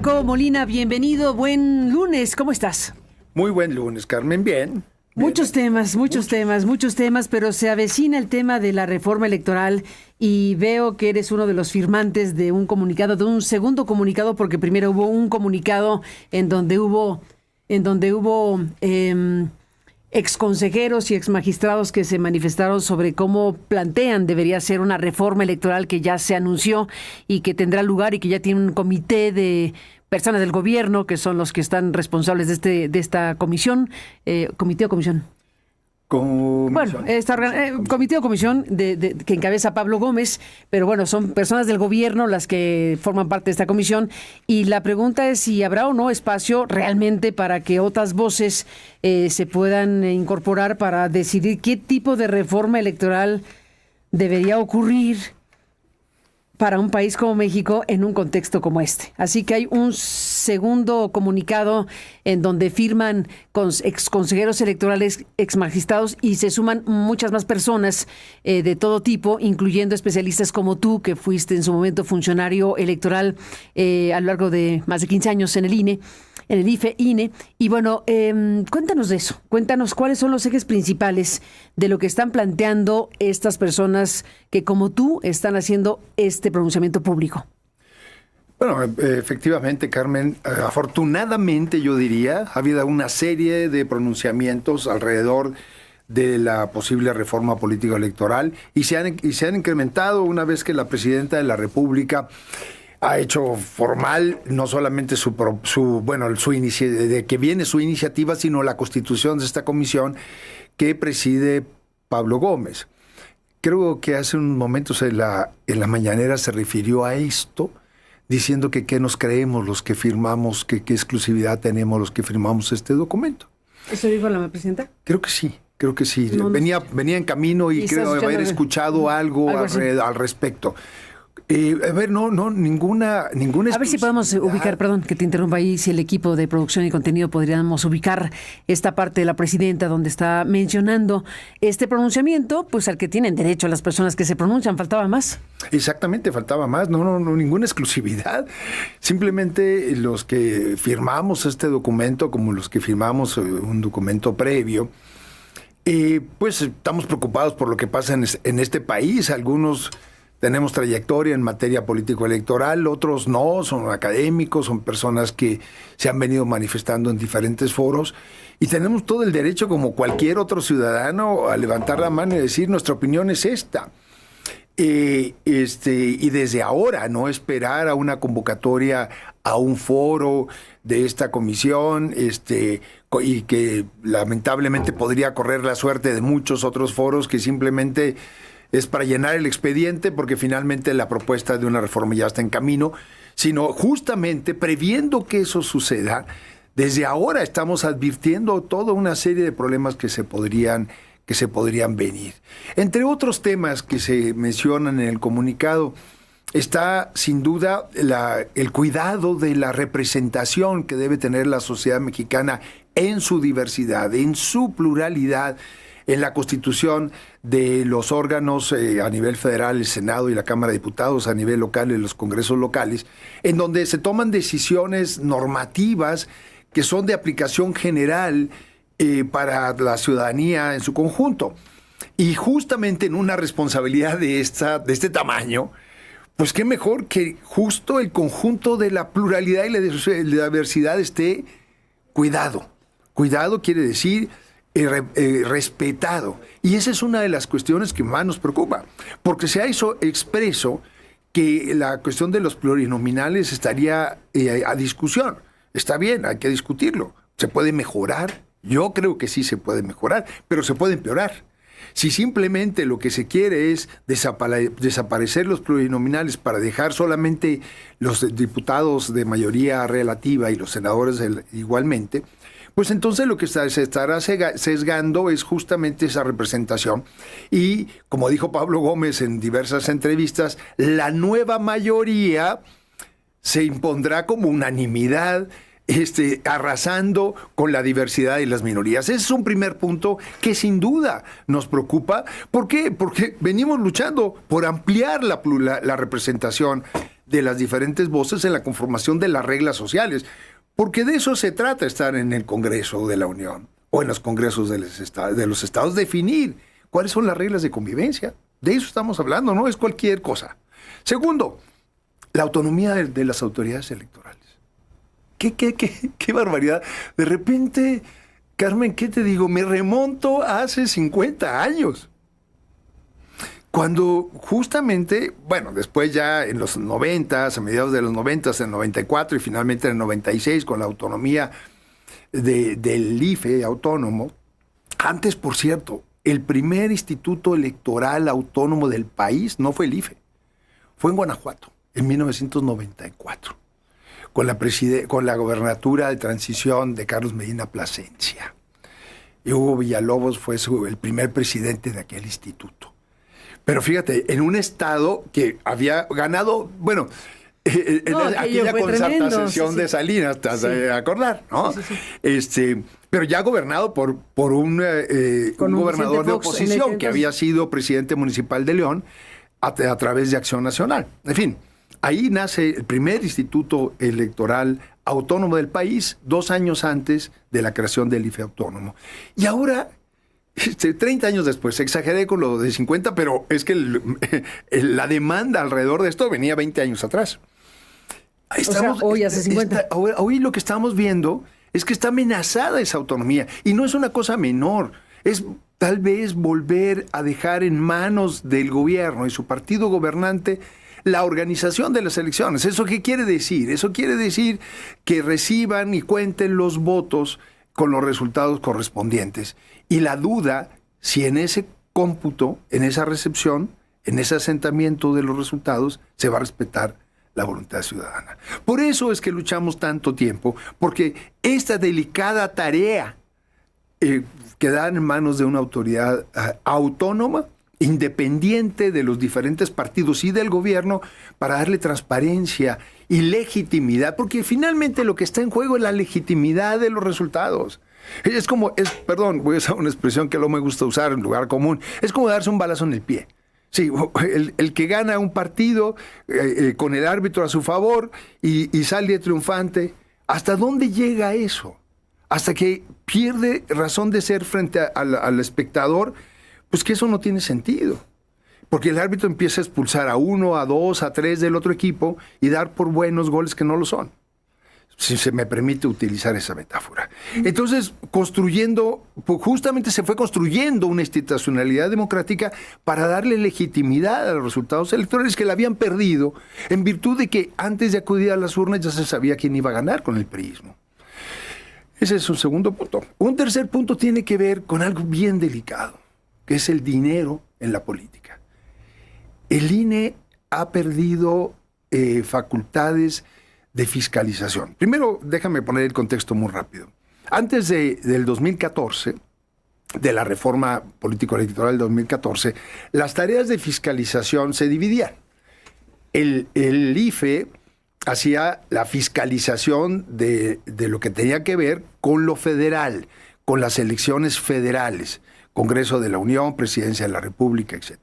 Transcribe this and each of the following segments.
Jacobo Molina, bienvenido, buen lunes, ¿cómo estás? Muy buen lunes, Carmen, bien. Muchos temas, pero se avecina el tema de la reforma electoral y veo que eres uno de los firmantes de un comunicado, de un segundo comunicado, porque primero hubo un comunicado en donde hubo exconsejeros y exmagistrados que se manifestaron sobre cómo plantean debería ser una reforma electoral que ya se anunció y que tendrá lugar y que ya tiene un comité de personas del gobierno que son los que están responsables de esta comisión, comité o comisión. Bueno, comité o comisión que encabeza Pablo Gómez, pero bueno, son personas del gobierno las que forman parte de esta comisión y la pregunta es si habrá o no espacio realmente para que otras voces se puedan incorporar para decidir qué tipo de reforma electoral debería ocurrir para un país como México en un contexto como este. Así que hay un segundo comunicado en donde firman exconsejeros electorales, exmagistrados y se suman muchas más personas de todo tipo, incluyendo especialistas como tú, que fuiste en su momento funcionario electoral a lo largo de más de 15 años en el INE, en el INE. Y bueno, cuéntanos de eso. Cuéntanos cuáles son los ejes principales de lo que están planteando estas personas que, como tú, están haciendo este pronunciamiento público. Bueno, efectivamente, Carmen, afortunadamente yo diría, ha habido una serie de pronunciamientos alrededor de la posible reforma política electoral y se han incrementado una vez que la presidenta de la República ha hecho formal no solamente de que viene su iniciativa, sino la constitución de esta comisión que preside Pablo Gómez. Creo que hace unos momentos en la mañanera se refirió a esto, diciendo que qué nos creemos los que firmamos, que qué exclusividad tenemos los que firmamos este documento. ¿Eso dijo la presidenta? Creo que sí. No, venía en camino y creo haber escuchado algo al respecto. Ninguna A ver si podemos ubicar, perdón que te interrumpa ahí, si el equipo de producción y contenido podríamos ubicar esta parte de la presidenta donde está mencionando este pronunciamiento, pues al que tienen derecho las personas que se pronuncian. ¿Faltaba más? Exactamente, faltaba más. No, ninguna exclusividad. Simplemente los que firmamos este documento, como los que firmamos un documento previo, pues estamos preocupados por lo que pasa en este país. Algunos tenemos trayectoria en materia político-electoral, otros no, son académicos, son personas que se han venido manifestando en diferentes foros y tenemos todo el derecho, como cualquier otro ciudadano, a levantar la mano y decir nuestra opinión es esta. Y desde ahora no esperar a una convocatoria a un foro de esta comisión y que lamentablemente podría correr la suerte de muchos otros foros que simplemente es para llenar el expediente porque finalmente la propuesta de una reforma ya está en camino, sino justamente previendo que eso suceda. Desde ahora estamos advirtiendo toda una serie de problemas que se podrían venir. Entre otros temas que se mencionan en el comunicado está sin duda el cuidado de la representación que debe tener la sociedad mexicana en su diversidad, en su pluralidad, en la constitución de los órganos a nivel federal, el Senado y la Cámara de Diputados, a nivel local y los congresos locales, en donde se toman decisiones normativas que son de aplicación general para la ciudadanía en su conjunto. Y justamente en una responsabilidad de este tamaño, pues qué mejor que justo el conjunto de la pluralidad y la diversidad esté cuidado. Cuidado quiere decir respetado. Y esa es una de las cuestiones que más nos preocupa, porque se ha hecho expreso que la cuestión de los plurinominales estaría a discusión. Está bien, hay que discutirlo. ¿Se puede mejorar? Yo creo que sí se puede mejorar, pero se puede empeorar. Si simplemente lo que se quiere es desaparecer los plurinominales para dejar solamente los diputados de mayoría relativa y los senadores igualmente, pues entonces lo que se estará sesgando es justamente esa representación. Y, como dijo Pablo Gómez en diversas entrevistas, la nueva mayoría se impondrá como unanimidad, arrasando con la diversidad y las minorías. Ese es un primer punto que sin duda nos preocupa. ¿Por qué? Porque venimos luchando por ampliar la representación de las diferentes voces en la conformación de las reglas sociales. Porque de eso se trata estar en el Congreso de la Unión o en los congresos de los estados, definir cuáles son las reglas de convivencia. De eso estamos hablando, no es cualquier cosa. Segundo, la autonomía de las autoridades electorales. ¿Qué barbaridad? De repente, Carmen, ¿qué te digo? Me remonto a hace 50 años. Cuando justamente, bueno, después ya en los 90, a mediados de los 90, en el 94 y finalmente en el 96, con la autonomía del IFE autónomo. Antes, por cierto, el primer instituto electoral autónomo del país no fue el IFE, fue en Guanajuato, en 1994, con la gobernatura de transición de Carlos Medina Plasencia. Y Hugo Villalobos fue el primer presidente de aquel instituto. Pero fíjate, en un estado que había ganado, bueno, aquella concertación de Salinas, te has de acordar, ¿no? Sí. Pero ya gobernado por un gobernador de oposición que había sido presidente municipal de León a través de Acción Nacional. En fin, ahí nace el primer instituto electoral autónomo del país, 2 años antes de la creación del IFE autónomo. Y ahora, 30 años después, exageré con lo de 50, pero es que la demanda alrededor de esto venía 20 años atrás. Hoy hace 50. Hoy lo que estamos viendo es que está amenazada esa autonomía. Y no es una cosa menor. Es tal vez volver a dejar en manos del gobierno y su partido gobernante la organización de las elecciones. ¿Eso qué quiere decir? Eso quiere decir que reciban y cuenten los votos con los resultados correspondientes. Y la duda si en ese cómputo, en esa recepción, en ese asentamiento de los resultados, se va a respetar la voluntad ciudadana. Por eso es que luchamos tanto tiempo, porque esta delicada tarea queda en manos de una autoridad autónoma, independiente de los diferentes partidos y del gobierno, para darle transparencia y legitimidad, porque finalmente lo que está en juego es la legitimidad de los resultados. Perdón, voy a usar una expresión que no me gusta usar en lugar común, es como darse un balazo en el pie. Sí, el que gana un partido con el árbitro a su favor y sale triunfante, ¿hasta dónde llega eso? Hasta que pierde razón de ser frente al espectador, pues que eso no tiene sentido. Porque el árbitro empieza a expulsar a 1, a 2, a 3 del otro equipo y dar por buenos goles que no lo son. Si se me permite utilizar esa metáfora. Entonces, justamente se fue construyendo una institucionalidad democrática para darle legitimidad a los resultados electorales que la habían perdido en virtud de que antes de acudir a las urnas ya se sabía quién iba a ganar con el priismo. Ese es un segundo punto. Un tercer punto tiene que ver con algo bien delicado, que es el dinero en la política. El INE ha perdido facultades de fiscalización. Primero, déjame poner el contexto muy rápido. Antes del 2014, de la reforma político-electoral del 2014, las tareas de fiscalización se dividían. El IFE hacía la fiscalización de lo que tenía que ver con lo federal, con las elecciones federales, Congreso de la Unión, Presidencia de la República, etc.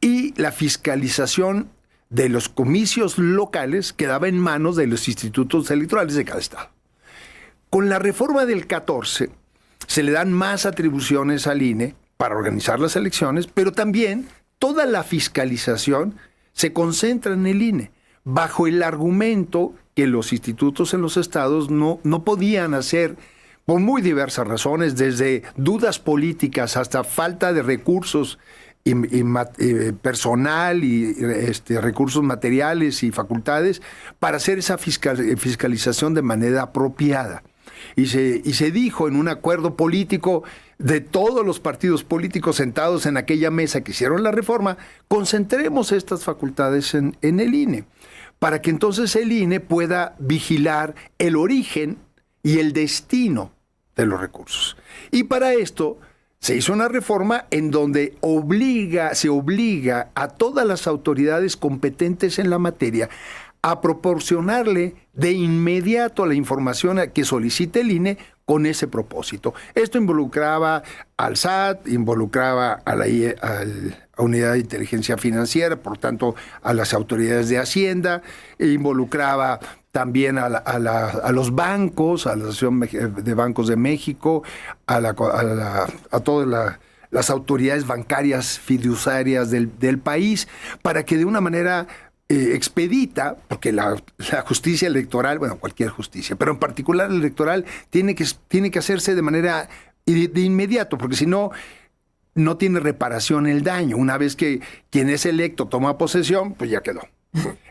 Y la fiscalización de los comicios locales quedaba en manos de los institutos electorales de cada estado. Con la reforma del 14 se le dan más atribuciones al INE para organizar las elecciones, pero también toda la fiscalización se concentra en el INE, bajo el argumento que los institutos en los estados no podían hacer, por muy diversas razones, desde dudas políticas hasta falta de recursos personal y recursos materiales y facultades para hacer esa fiscalización de manera apropiada. Y se dijo en un acuerdo político de todos los partidos políticos sentados en aquella mesa que hicieron la reforma, concentremos estas facultades en el INE, para que entonces el INE pueda vigilar el origen y el destino de los recursos. Y para esto se hizo una reforma en donde se obliga a todas las autoridades competentes en la materia a proporcionarle de inmediato la información que solicite el INE con ese propósito. Esto involucraba al SAT, involucraba a la Unidad de Inteligencia Financiera, por tanto a las autoridades de Hacienda, involucraba también a los bancos, a la Asociación de Bancos de México, a todas las autoridades bancarias fiduciarias del país, para que de una manera expedita, porque la justicia electoral, bueno, cualquier justicia, pero en particular la electoral, tiene que hacerse de manera de inmediato, porque si no, no tiene reparación el daño. Una vez que quien es electo toma posesión, pues ya quedó.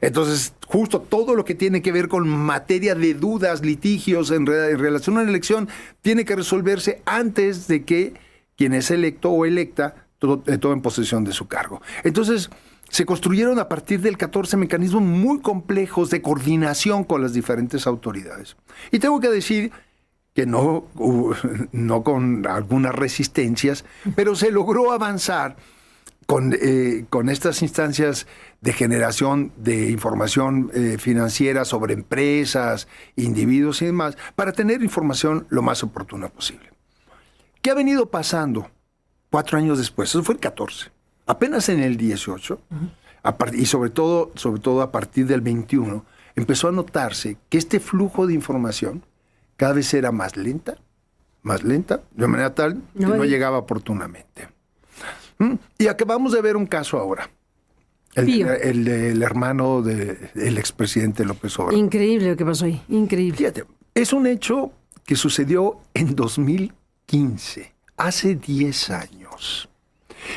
Entonces, justo todo lo que tiene que ver con materia de dudas, litigios en relación a la elección, tiene que resolverse antes de que quien es electo o electa tome posesión de su cargo. Entonces, se construyeron a partir del 14 mecanismos muy complejos de coordinación con las diferentes autoridades. Y tengo que decir que no con algunas resistencias, pero se logró avanzar con estas instancias de generación de información financiera sobre empresas, individuos y demás, para tener información lo más oportuna posible. ¿Qué ha venido pasando 4 años después? Eso fue el 14. Apenas en el 18, y sobre todo a partir del 21, empezó a notarse que este flujo de información cada vez era más lenta, de manera tal que no llegaba oportunamente. Y acabamos de ver un caso ahora, el del hermano del expresidente López Obrador. Increíble lo que pasó ahí, increíble. Fíjate, es un hecho que sucedió en 2015, hace 10 años,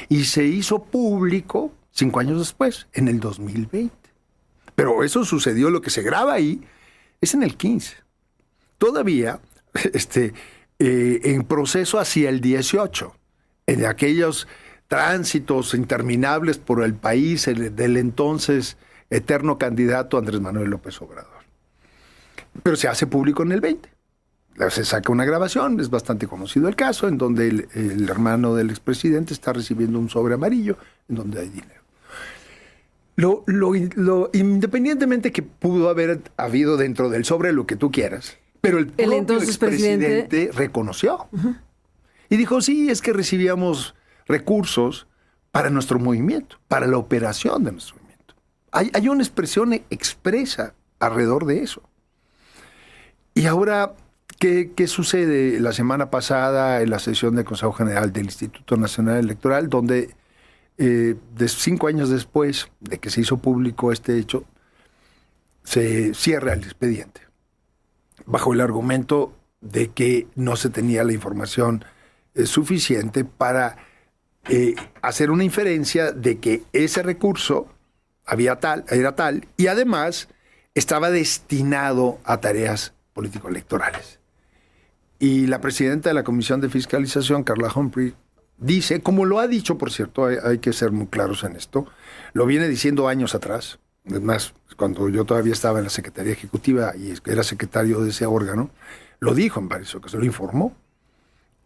y se hizo público 5 años después, en el 2020. Pero eso sucedió, lo que se graba ahí es en el 15. Todavía en proceso hacia el 18, en aquellos tránsitos interminables por el país del entonces eterno candidato Andrés Manuel López Obrador. Pero se hace público en el 20. Se saca una grabación, es bastante conocido el caso, en donde el hermano del expresidente está recibiendo un sobre amarillo en donde hay dinero. Independientemente que pudo haber habido dentro del sobre lo que tú quieras, pero el propio entonces expresidente reconoció. Y dijo, sí, es que recibíamos recursos para nuestro movimiento, para la operación de nuestro movimiento. Hay una expresión expresa alrededor de eso. Y ahora, ¿qué sucede? La semana pasada, en la sesión del Consejo General del Instituto Nacional Electoral, donde 5 años después de que se hizo público este hecho, se cierra el expediente, bajo el argumento de que no se tenía la información suficiente para hacer una inferencia de que ese recurso era tal, y además estaba destinado a tareas político-electorales. Y la presidenta de la Comisión de Fiscalización, Carla Humphrey, dice, como lo ha dicho, por cierto, hay que ser muy claros en esto, lo viene diciendo años atrás, es más, cuando yo todavía estaba en la Secretaría Ejecutiva y era secretario de ese órgano, lo dijo en varias ocasiones, lo informó,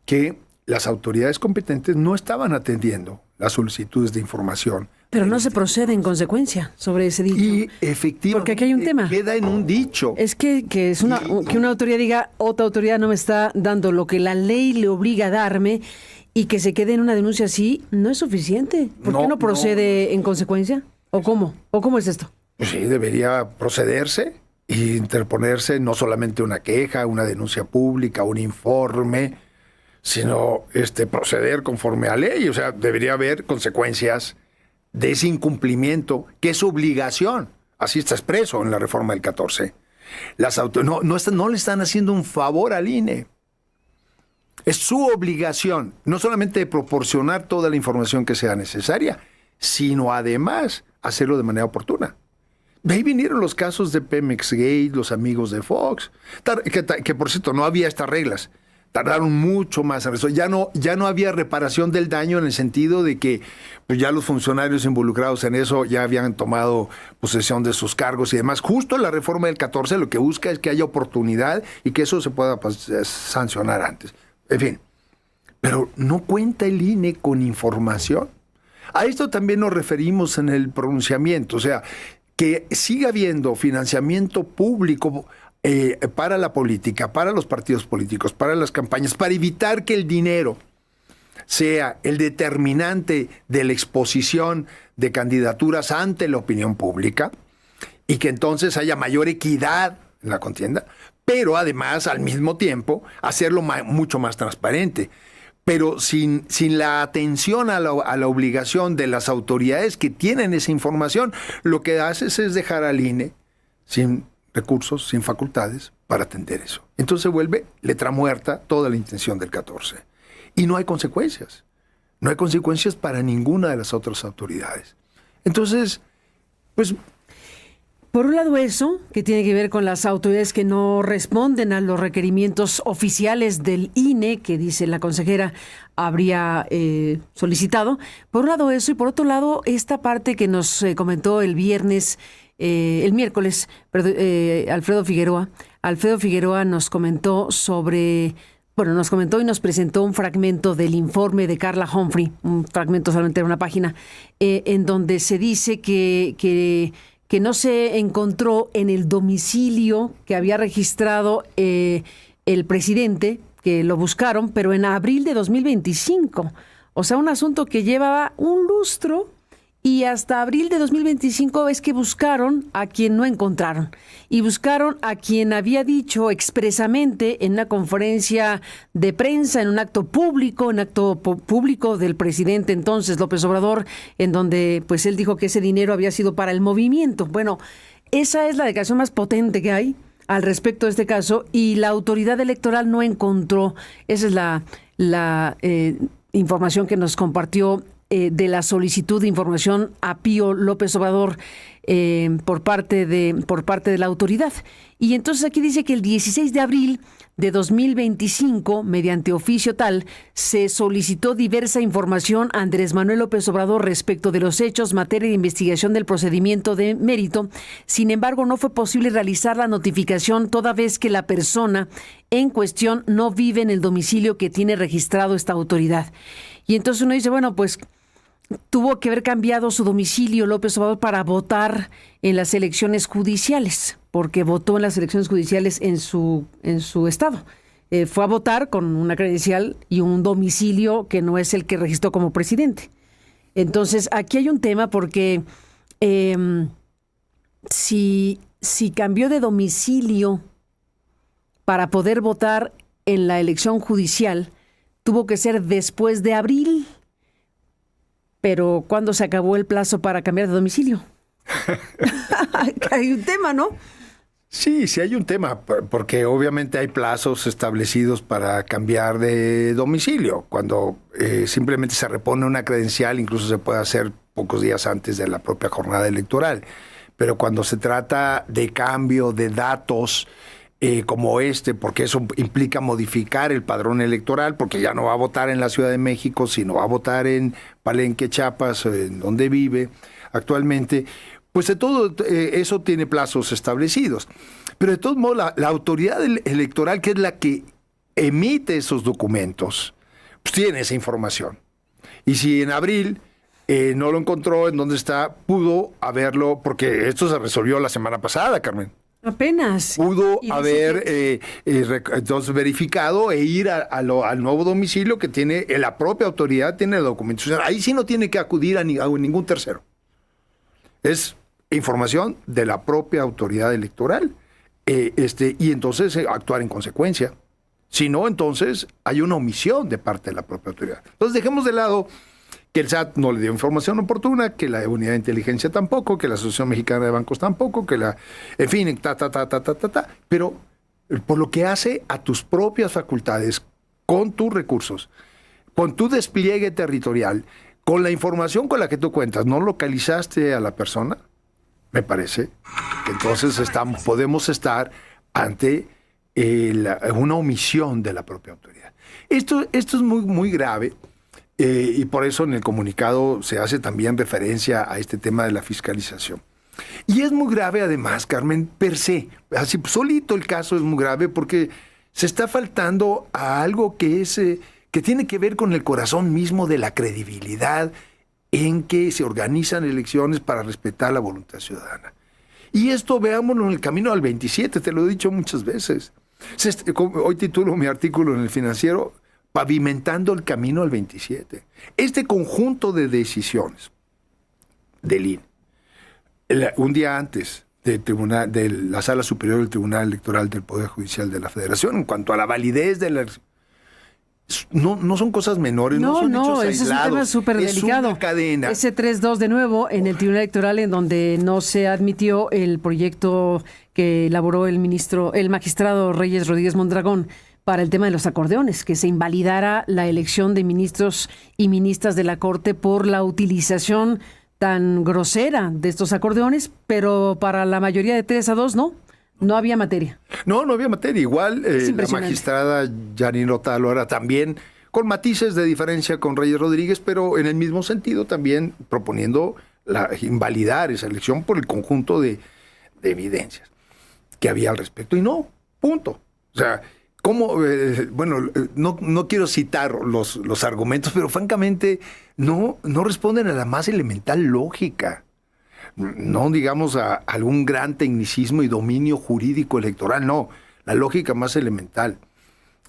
que las autoridades competentes no estaban atendiendo las solicitudes de información. Pero no se procede en consecuencia sobre ese dicho. Y efectivamente, porque aquí hay un tema. Queda en un dicho. Es que una autoridad diga, otra autoridad no me está dando lo que la ley le obliga a darme, y que se quede en una denuncia así, no es suficiente. ¿Por qué no procede en consecuencia? ¿O cómo? ¿O cómo es esto? Pues sí, debería procederse e interponerse no solamente una queja, una denuncia pública, un informe, sino proceder conforme a ley. O sea, debería haber consecuencias de ese incumplimiento, que es obligación. Así está expreso en la reforma del 14. No le están haciendo un favor al INE. Es su obligación, no solamente de proporcionar toda la información que sea necesaria, sino además hacerlo de manera oportuna. De ahí vinieron los casos de Pemex Gate, los amigos de Fox, que por cierto no había estas reglas. Tardaron mucho más en eso. Ya no había reparación del daño, en el sentido de que pues ya los funcionarios involucrados en eso ya habían tomado posesión de sus cargos y demás. Justo la reforma del 14 lo que busca es que haya oportunidad y que eso se pueda sancionar antes. En fin, pero no cuenta el INE con información. A esto también nos referimos en el pronunciamiento, o sea, que siga habiendo financiamiento público para la política, para los partidos políticos, para las campañas, para evitar que el dinero sea el determinante de la exposición de candidaturas ante la opinión pública y que entonces haya mayor equidad en la contienda, pero además al mismo tiempo hacerlo mucho más transparente, pero sin la atención a la obligación de las autoridades que tienen esa información. Lo que haces es dejar al INE sin recursos, sin facultades para atender eso. Entonces se vuelve letra muerta toda la intención del 14. Y no hay consecuencias. No hay consecuencias para ninguna de las otras autoridades. Entonces, pues... Por un lado eso, que tiene que ver con las autoridades que no responden a los requerimientos oficiales del INE, que dice la consejera habría solicitado. Por un lado eso, y por otro lado esta parte que nos comentó el miércoles, Alfredo Figueroa. Alfredo Figueroa nos comentó nos comentó y nos presentó un fragmento del informe de Carla Humphrey, un fragmento solamente de una página, en donde se dice que no se encontró en el domicilio que había registrado el presidente, que lo buscaron, pero en abril de 2025. O sea, un asunto que llevaba un lustro y hasta abril de 2025 es que buscaron a quien no encontraron. Y buscaron a quien había dicho expresamente en una conferencia de prensa, en un acto público, del presidente entonces, López Obrador, en donde pues él dijo que ese dinero había sido para el movimiento. Bueno, esa es la declaración más potente que hay al respecto de este caso, y la autoridad electoral no encontró. Esa es la información que nos compartió de la solicitud de información a Pío López Obrador por parte de la autoridad. Y entonces aquí dice que el 16 de abril de 2025, mediante oficio tal, se solicitó diversa información a Andrés Manuel López Obrador respecto de los hechos, materia de investigación del procedimiento de mérito. Sin embargo, no fue posible realizar la notificación toda vez que la persona en cuestión no vive en el domicilio que tiene registrado esta autoridad. Y entonces uno dice, bueno, pues tuvo que haber cambiado su domicilio López Obrador para votar en las elecciones judiciales, porque votó en las elecciones judiciales en su estado. Fue a votar con una credencial y un domicilio que no es el que registró como presidente. Entonces, aquí hay un tema porque si cambió de domicilio para poder votar en la elección judicial, tuvo que ser después de abril. Pero ¿cuándo se acabó el plazo para cambiar de domicilio? Hay un tema, ¿no? Sí, hay un tema, porque obviamente hay plazos establecidos para cambiar de domicilio. Cuando simplemente se repone una credencial, incluso se puede hacer pocos días antes de la propia jornada electoral. Pero cuando se trata de cambio de datos como porque eso implica modificar el padrón electoral, porque ya no va a votar en la Ciudad de México, sino va a votar en Palenque, Chiapas, en donde vive actualmente, pues de todo eso tiene plazos establecidos. Pero de todos modos, la autoridad electoral, que es la que emite esos documentos, pues tiene esa información. Y si en abril no lo encontró en dónde está, pudo haberlo, porque esto se resolvió la semana pasada, Carmen. Apenas. Pudo haber entonces verificado e ir al nuevo domicilio que tiene la propia autoridad, tiene la documentación. Ahí sí no tiene que acudir a ningún tercero. Es información de la propia autoridad electoral. Y entonces actuar en consecuencia. Si no, entonces hay una omisión de parte de la propia autoridad. Entonces dejemos de lado que el SAT no le dio información oportuna, que la Unidad de Inteligencia tampoco, que la Asociación Mexicana de Bancos tampoco, en fin, pero por lo que hace a tus propias facultades, con tus recursos, con tu despliegue territorial, con la información con la que tú cuentas, ¿no localizaste a la persona? Me parece que entonces podemos estar ante una omisión de la propia autoridad. Esto es muy, muy grave. Y por eso en el comunicado se hace también referencia a este tema de la fiscalización. Y es muy grave además, Carmen, per se. Así solito el caso es muy grave porque se está faltando a algo que tiene que ver con el corazón mismo de la credibilidad en que se organizan elecciones para respetar la voluntad ciudadana. Y esto veámoslo en el camino al 27, te lo he dicho muchas veces. Hoy titulo mi artículo en El Financiero, Pavimentando el camino al 27. Este conjunto de decisiones del INE, un día antes de la Sala Superior del Tribunal Electoral del Poder Judicial de la Federación, en cuanto a la validez de la... No son cosas menores, no son hechos aislados. Ese es un tema súper delicado. Una cadena. Ese 3-2 de nuevo en el Tribunal Electoral, en donde no se admitió el proyecto que elaboró el magistrado Reyes Rodríguez Mondragón para el tema de los acordeones, que se invalidara la elección de ministros y ministras de la Corte por la utilización tan grosera de estos acordeones, pero para la mayoría de 3-2 no había materia. No había materia. Igual la magistrada Janine Otálora también, con matices de diferencia con Reyes Rodríguez, pero en el mismo sentido también proponiendo invalidar esa elección por el conjunto de evidencias que había al respecto. Y no, punto. O sea, no quiero citar los argumentos, pero francamente no responden a la más elemental lógica. No digamos a algún gran tecnicismo y dominio jurídico electoral, no, la lógica más elemental.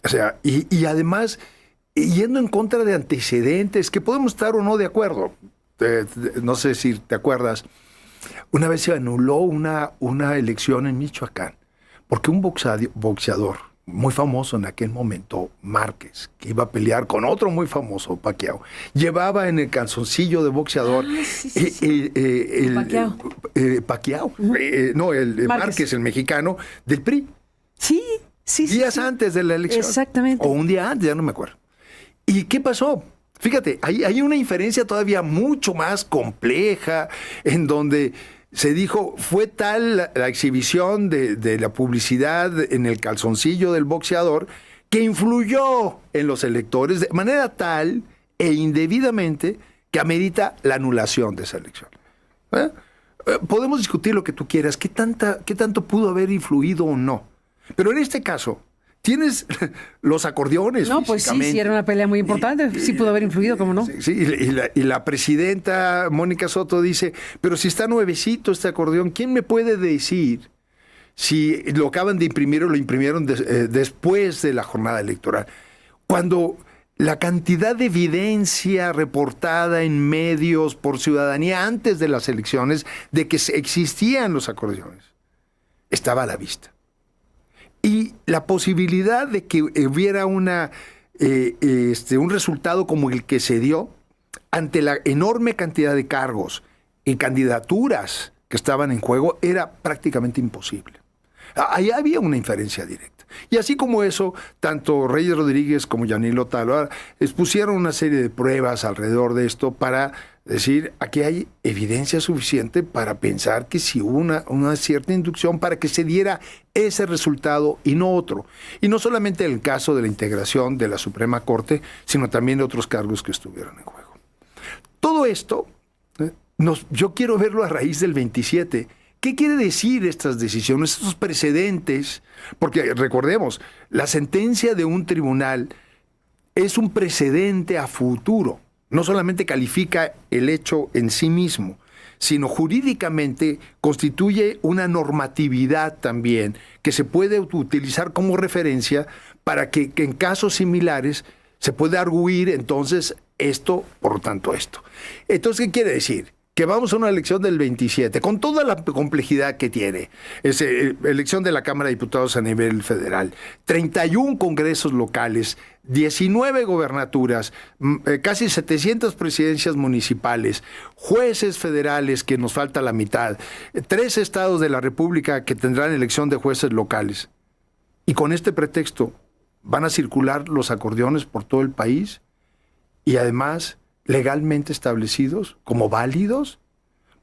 O sea, y además, yendo en contra de antecedentes, que podemos estar o no de acuerdo. No sé si te acuerdas, una vez se anuló una elección en Michoacán, porque un boxeador muy famoso en aquel momento, Márquez, que iba a pelear con otro muy famoso, Pacquiao, llevaba en el calzoncillo de boxeador Pacquiao, Márquez, el mexicano, del PRI. Sí. Días antes de la elección. Exactamente. O un día antes, ya no me acuerdo. ¿Y qué pasó? Fíjate, hay una inferencia todavía mucho más compleja, en donde se dijo, fue tal la exhibición de la publicidad en el calzoncillo del boxeador que influyó en los electores de manera tal e indebidamente que amerita la anulación de esa elección. Podemos discutir lo que tú quieras, qué tanto pudo haber influido o no. Pero en este caso, tienes los acordeones. No, pues sí, era una pelea muy importante. Sí pudo haber influido, ¿cómo no? Sí, y la presidenta Mónica Soto dice, pero si está nuevecito este acordeón, ¿quién me puede decir si lo acaban de imprimir o lo imprimieron después de la jornada electoral? Cuando la cantidad de evidencia reportada en medios por ciudadanía antes de las elecciones de que existían los acordeones estaba a la vista. Y la posibilidad de que hubiera un resultado como el que se dio ante la enorme cantidad de cargos y candidaturas que estaban en juego era prácticamente imposible. Ahí había una inferencia directa. Y así como eso, tanto Reyes Rodríguez como Janine Otálora expusieron una serie de pruebas alrededor de esto para decir, aquí hay evidencia suficiente para pensar que sí hubo una cierta inducción para que se diera ese resultado y no otro. Y no solamente el caso de la integración de la Suprema Corte, sino también de otros cargos que estuvieron en juego. Todo esto, yo quiero verlo a raíz del 27. ¿Qué quiere decir estas decisiones, estos precedentes? Porque recordemos, la sentencia de un tribunal es un precedente a futuro. No solamente califica el hecho en sí mismo, sino jurídicamente constituye una normatividad también que se puede utilizar como referencia para que en casos similares se pueda arguir entonces esto, por lo tanto esto. Entonces, ¿qué quiere decir? Que vamos a una elección del 27, con toda la complejidad que tiene. Es elección de la Cámara de Diputados a nivel federal, 31 congresos locales, 19 gobernaturas, casi 700 presidencias municipales, jueces federales, que nos falta la mitad, 3 estados de la República que tendrán elección de jueces locales. Y con este pretexto van a circular los acordeones por todo el país y además legalmente establecidos como válidos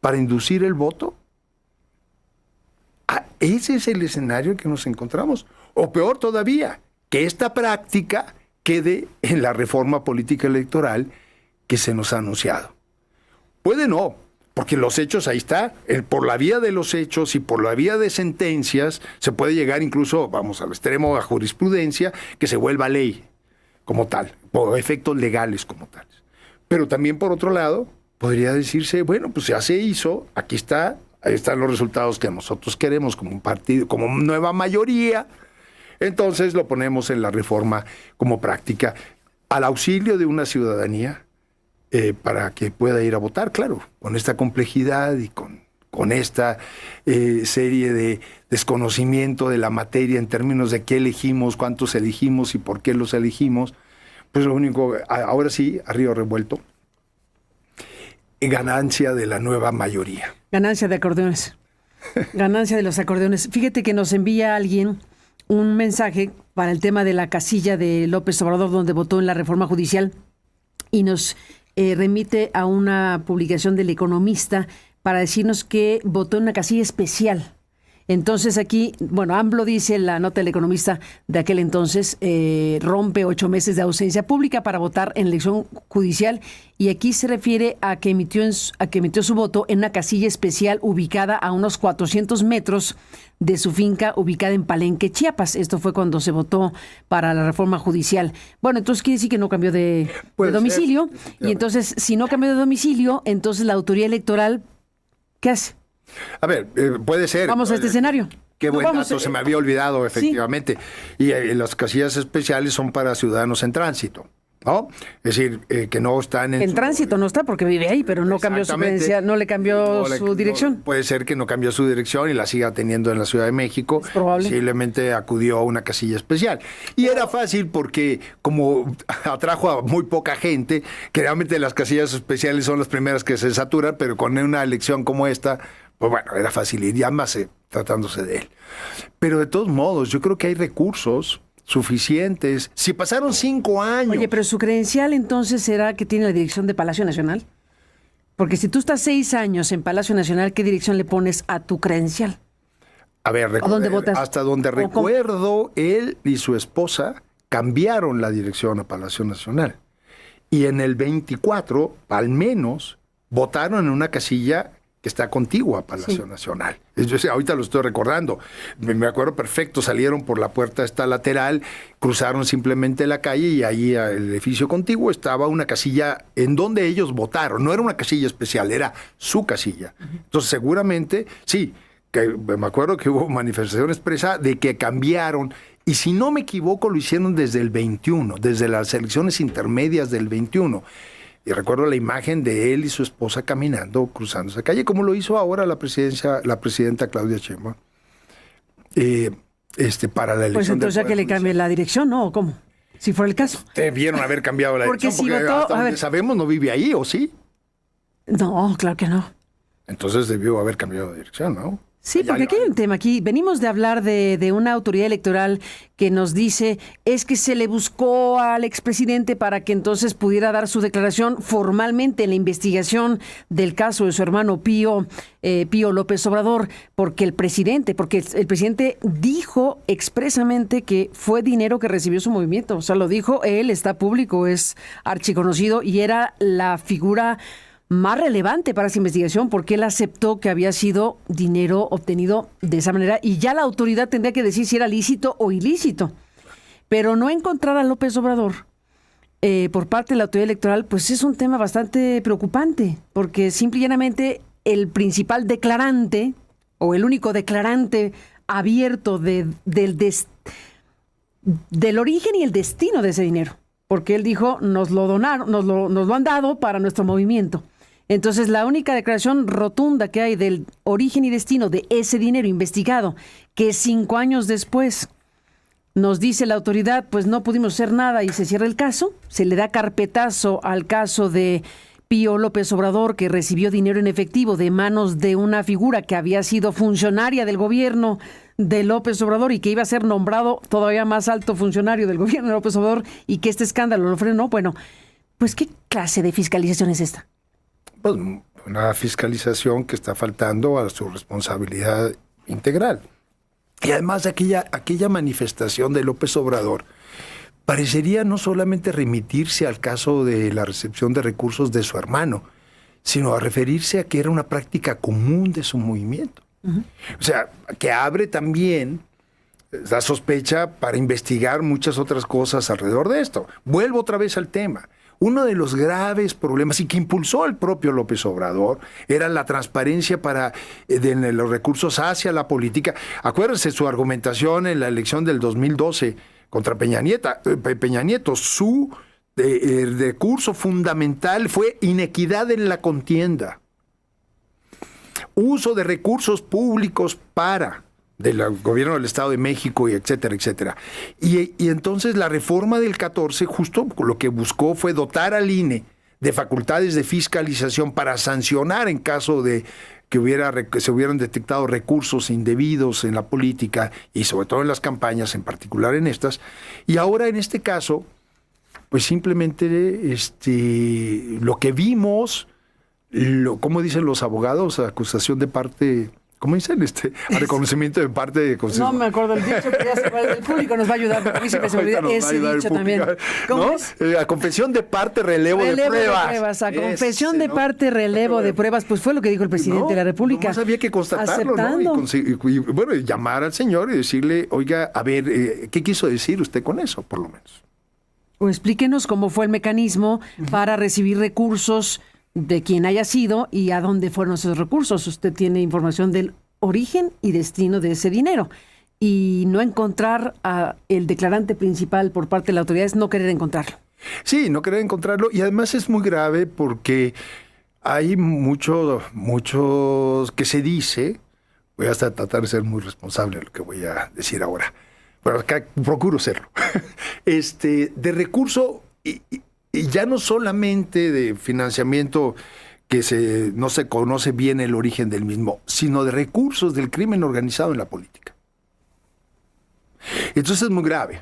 para inducir el voto. Ese es el escenario en que nos encontramos. O peor todavía, que esta práctica quede en la reforma política electoral que se nos ha anunciado. Puede no, porque los hechos ahí está. Por la vía de los hechos y por la vía de sentencias se puede llegar incluso, vamos al extremo, a jurisprudencia que se vuelva ley como tal, por efectos legales como tales. Pero también, por otro lado, podría decirse, bueno, pues ya se hizo, aquí está, ahí están los resultados que nosotros queremos como un partido, como nueva mayoría, entonces lo ponemos en la reforma como práctica, al auxilio de una ciudadanía para que pueda ir a votar, claro, con esta complejidad y con esta serie de desconocimiento de la materia en términos de qué elegimos, cuántos elegimos y por qué los elegimos. Pues lo único, ahora sí, a río revuelto, ganancia de la nueva mayoría. Ganancia de acordeones. Ganancia de los acordeones. Fíjate que nos envía alguien un mensaje para el tema de la casilla de López Obrador, donde votó en la reforma judicial, y nos remite a una publicación del Economista para decirnos que votó en una casilla especial. Entonces aquí, bueno, AMLO dice, la nota del Economista de aquel entonces, rompe 8 meses de ausencia pública para votar en elección judicial, y aquí se refiere a que emitió su voto en una casilla especial ubicada a unos 400 metros de su finca ubicada en Palenque, Chiapas. Esto fue cuando se votó para la reforma judicial. Bueno, entonces quiere decir que no cambió de domicilio, y entonces si no cambió de domicilio, entonces la autoridad electoral, ¿qué hace? A ver, puede ser. Vamos a este escenario. Qué buen dato, se me había olvidado, efectivamente. Sí. Y las casillas especiales son para ciudadanos en tránsito, ¿no? Es decir, que no están en tránsito, no está porque vive ahí, pero no cambió su credencial, no le cambió su dirección. Puede ser que no cambió su dirección y la siga teniendo en la Ciudad de México. Es probable. Posiblemente acudió a una casilla especial. Y era fácil porque como atrajo a muy poca gente, que realmente las casillas especiales son las primeras que se saturan, pero con una elección como esta, pues bueno, era fácil ir, ya más tratándose de él. Pero de todos modos, yo creo que hay recursos suficientes. Si pasaron 5 años... Oye, pero su credencial entonces será que tiene la dirección de Palacio Nacional. Porque si tú estás 6 años en Palacio Nacional, ¿qué dirección le pones a tu credencial? A ver, ¿dónde votas? Hasta donde recuerdo, él y su esposa cambiaron la dirección a Palacio Nacional. Y en el 24, al menos, votaron en una casilla que está contigua a Palacio Nacional. Yo ahorita lo estoy recordando. Me acuerdo perfecto, salieron por la puerta esta lateral, cruzaron simplemente la calle y ahí el edificio contiguo estaba una casilla en donde ellos votaron. No era una casilla especial, era su casilla. Entonces seguramente, sí, que me acuerdo que hubo manifestación expresa de que cambiaron, y si no me equivoco lo hicieron desde el 21, desde las elecciones intermedias del 21. Y recuerdo la imagen de él y su esposa caminando, cruzando esa calle, como lo hizo ahora la presidenta Claudia Sheinbaum, para la elección. Pues entonces ya que le cambie la dirección, ¿no? ¿O cómo? Si fuera el caso. Debieron haber cambiado la dirección, porque votó, hasta donde sabemos no vive ahí, ¿o sí? No, claro que no. Entonces debió haber cambiado de dirección, ¿no? Sí, porque aquí hay un tema. Aquí venimos de hablar de una autoridad electoral que nos dice es que se le buscó al expresidente para que entonces pudiera dar su declaración formalmente en la investigación del caso de su hermano Pío López Obrador, porque el presidente dijo expresamente que fue dinero que recibió su movimiento. O sea, lo dijo él, está público, es archiconocido y era la figura más relevante para esa investigación porque él aceptó que había sido dinero obtenido de esa manera y ya la autoridad tendría que decir si era lícito o ilícito. Pero no encontrar a López Obrador por parte de la autoridad electoral, pues es un tema bastante preocupante porque simple y llanamente el principal declarante o el único declarante abierto del origen y el destino de ese dinero, porque él dijo nos lo donaron, nos lo han dado para nuestro movimiento. Entonces, la única declaración rotunda que hay del origen y destino de ese dinero investigado, que 5 años después nos dice la autoridad, pues no pudimos hacer nada y se cierra el caso, se le da carpetazo al caso de Pío López Obrador, que recibió dinero en efectivo de manos de una figura que había sido funcionaria del gobierno de López Obrador y que iba a ser nombrado todavía más alto funcionario del gobierno de López Obrador y que este escándalo lo frenó. Bueno, pues ¿qué clase de fiscalización es esta? Pues una fiscalización que está faltando a su responsabilidad integral. Y además aquella manifestación de López Obrador parecería no solamente remitirse al caso de la recepción de recursos de su hermano, sino a referirse a que era una práctica común de su movimiento. O sea, que abre también la sospecha para investigar muchas otras cosas alrededor de esto. Vuelvo otra vez al tema. Uno de los graves problemas y que impulsó el propio López Obrador era la transparencia de los recursos hacia la política. Acuérdense su argumentación en la elección del 2012 contra Peña Nieto. Su recurso fundamental fue inequidad en la contienda. Uso de recursos públicos del gobierno del Estado de México, y etcétera, etcétera. Y entonces la reforma del 14 justo lo que buscó fue dotar al INE de facultades de fiscalización para sancionar en caso de que se hubieran detectado recursos indebidos en la política y sobre todo en las campañas, en particular en estas. Y ahora en este caso, pues simplemente lo que vimos, ¿cómo dicen los abogados? Acusación de parte... ¿Cómo dicen? A reconocimiento de parte de... No me acuerdo el dicho, pero ya se va, el público nos va a ayudar, porque a mí se me olvidó ese dicho también. ¿Cómo es? A confesión de parte, relevo de pruebas. A confesión de parte, relevo de pruebas, pues fue lo que dijo el presidente de la República. No había que constatarlo, aceptando. ¿No? Y bueno, llamar al señor y decirle, oiga, a ver, ¿qué quiso decir usted con eso, por lo menos? O explíquenos cómo fue el mecanismo para recibir recursos de quien haya sido y a dónde fueron esos recursos. Usted tiene información del origen y destino de ese dinero. Y no encontrar a el declarante principal por parte de la autoridad es no querer encontrarlo. Sí, no querer encontrarlo. Y además es muy grave porque hay muchos que se dice, voy a tratar de ser muy responsable de lo que voy a decir ahora, pero acá procuro serlo, de recurso y ya no solamente de financiamiento que no se conoce bien el origen del mismo, sino de recursos del crimen organizado en la política. Entonces es muy grave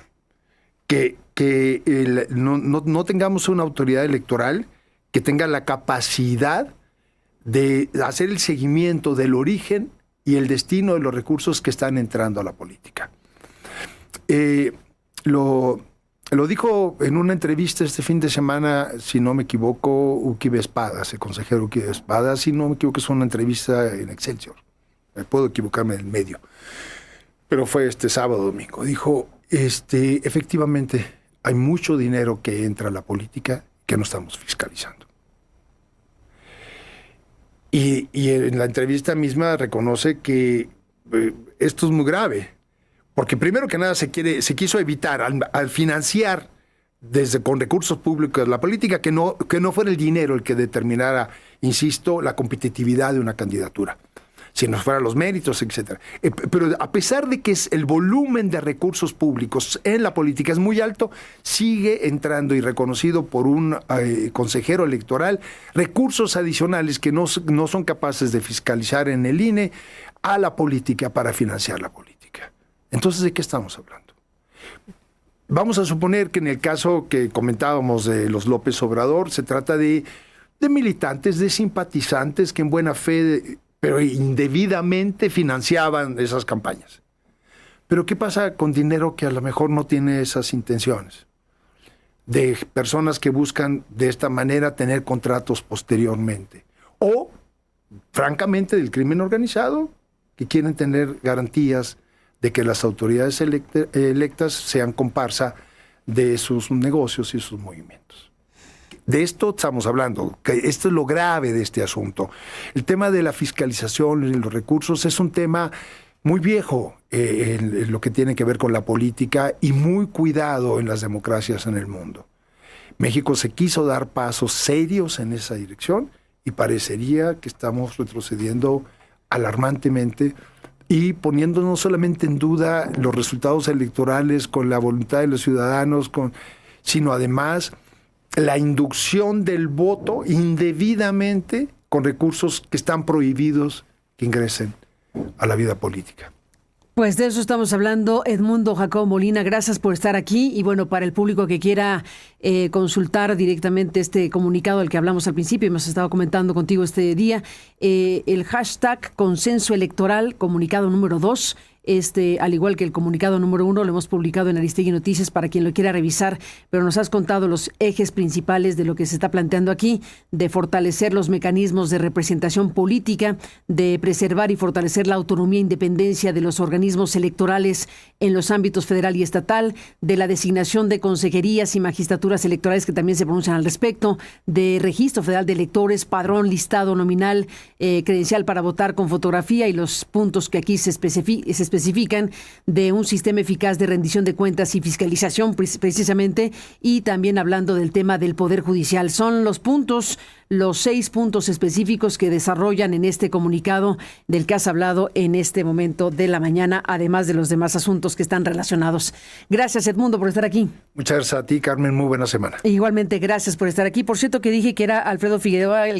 que no tengamos una autoridad electoral que tenga la capacidad de hacer el seguimiento del origen y el destino de los recursos que están entrando a la política. Lo dijo en una entrevista este fin de semana, si no me equivoco, Uki Espadas, el consejero Uki Espadas, si no me equivoco es una entrevista en Excelsior. Me puedo equivocarme del medio. Pero fue este sábado, domingo. Dijo, efectivamente, hay mucho dinero que entra a la política que no estamos fiscalizando. Y en la entrevista misma reconoce que esto es muy grave. Porque primero que nada se quiso evitar al financiar con recursos públicos la política que no fuera el dinero el que determinara, insisto, la competitividad de una candidatura, sino fuera los méritos, etcétera. Pero a pesar de que el volumen de recursos públicos en la política es muy alto, sigue entrando y reconocido por un consejero electoral recursos adicionales que no son capaces de fiscalizar en el INE a la política para financiar la política. Entonces, ¿de qué estamos hablando? Vamos a suponer que en el caso que comentábamos de los López Obrador, se trata de militantes, de simpatizantes que en buena fe, pero indebidamente financiaban esas campañas. Pero ¿qué pasa con dinero que a lo mejor no tiene esas intenciones? De personas que buscan de esta manera tener contratos posteriormente. O, francamente, del crimen organizado, que quieren tener garantías de que las autoridades electas sean comparsa de sus negocios y sus movimientos. De esto estamos hablando, que esto es lo grave de este asunto. El tema de la fiscalización y los recursos es un tema muy viejo en lo que tiene que ver con la política y muy cuidado en las democracias en el mundo. México se quiso dar pasos serios en esa dirección y parecería que estamos retrocediendo alarmantemente y poniendo no solamente en duda los resultados electorales con la voluntad de los ciudadanos, sino además la inducción del voto indebidamente con recursos que están prohibidos que ingresen a la vida política. Pues de eso estamos hablando. Edmundo Jacobo Molina, gracias por estar aquí. Y bueno, para el público que quiera consultar directamente este comunicado del que hablamos al principio, hemos estado comentando contigo este día, el hashtag Consenso Electoral, comunicado número 2, al igual que el comunicado número 1, lo hemos publicado en Aristegui Noticias para quien lo quiera revisar, pero nos has contado los ejes principales de lo que se está planteando aquí, de fortalecer los mecanismos de representación política, de preservar y fortalecer la autonomía e independencia de los organismos electorales en los ámbitos federal y estatal, de la designación de consejerías y magistraturas electorales que también se pronuncian al respecto, de registro federal de electores, padrón, listado nominal, credencial para votar con fotografía y los puntos que aquí se especifican, de un sistema eficaz de rendición de cuentas y fiscalización precisamente, y también hablando del tema del Poder Judicial. Son los 6 puntos específicos que desarrollan en este comunicado del que has hablado en este momento de la mañana, además de los demás asuntos que están relacionados. Gracias, Edmundo, por estar aquí. Muchas gracias a ti, Carmen. Muy buena semana. Igualmente, gracias por estar aquí. Por cierto, que dije que era Alfredo Figueroa el